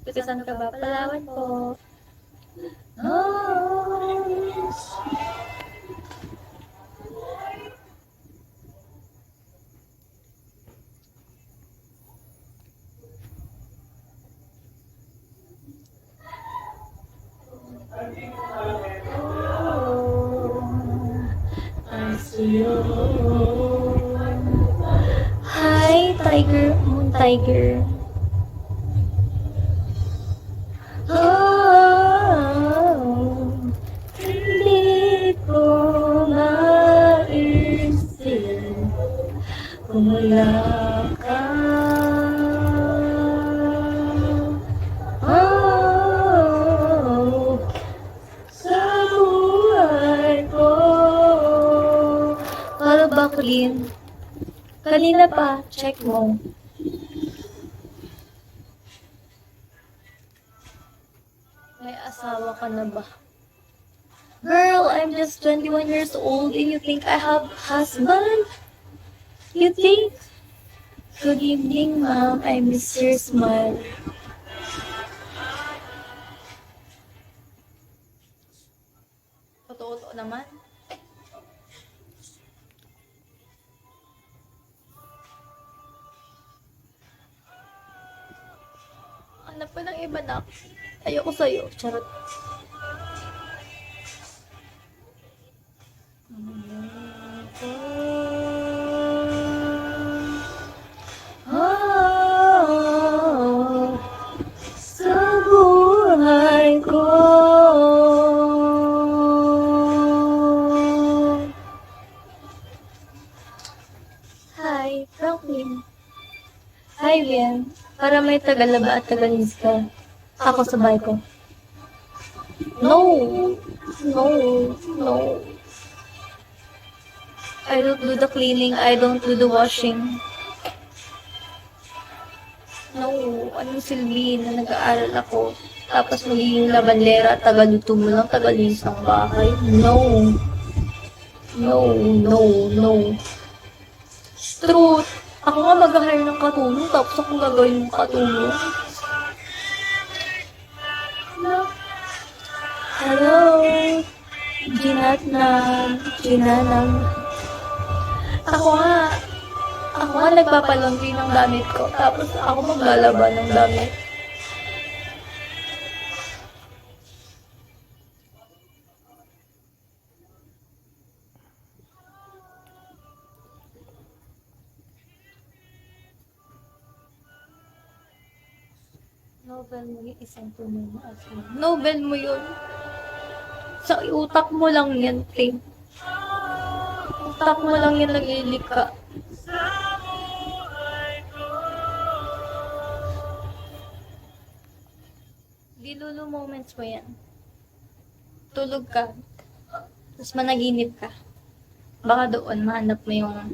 Pisan ka ba? Palawan po. Noise. I see you. Hi, Tiger. Moon Tiger. Oh, hindi ko maisip kung wala ka. Oh, sa buhay ko. Follow back, Lynn. Kanina pa, check mo. May asawa ka na ba? Girl, I'm just 21 years old and you think I have husband? You think? Good evening, ma'am. I miss your smile. Totoo naman. Hanap ko ng iba na. Ayoko sa'yo. Charot. Oh, sa buhay ko. Hi, Franklin. Hi, Bien. Para may tagalaba at tagalis ka. Ako sabay ko. No! No! No! I don't do the cleaning, I don't do the washing. No, anong silbi na nag-aaral ako? Tapos magiging labandera at tagaluto mo lang, tagalinis ng bahay? No. No, no, no. Truth. Ako nga mag-hire ng katulong, tapos ako gagawin ng katulong. Hello. Ginanang. Ako nga nagpapalaundry ng damit ko, tapos ako maglalaba ng damit. Novel mo yung isang tunay na asal. Novel mo yun. Sa utak mo lang yan, Tim. Utak mo lang yan nag-iilika. Dilulu moments mo yan. Tulog ka. Tapos managinip ka. Baka doon mahanap mo yung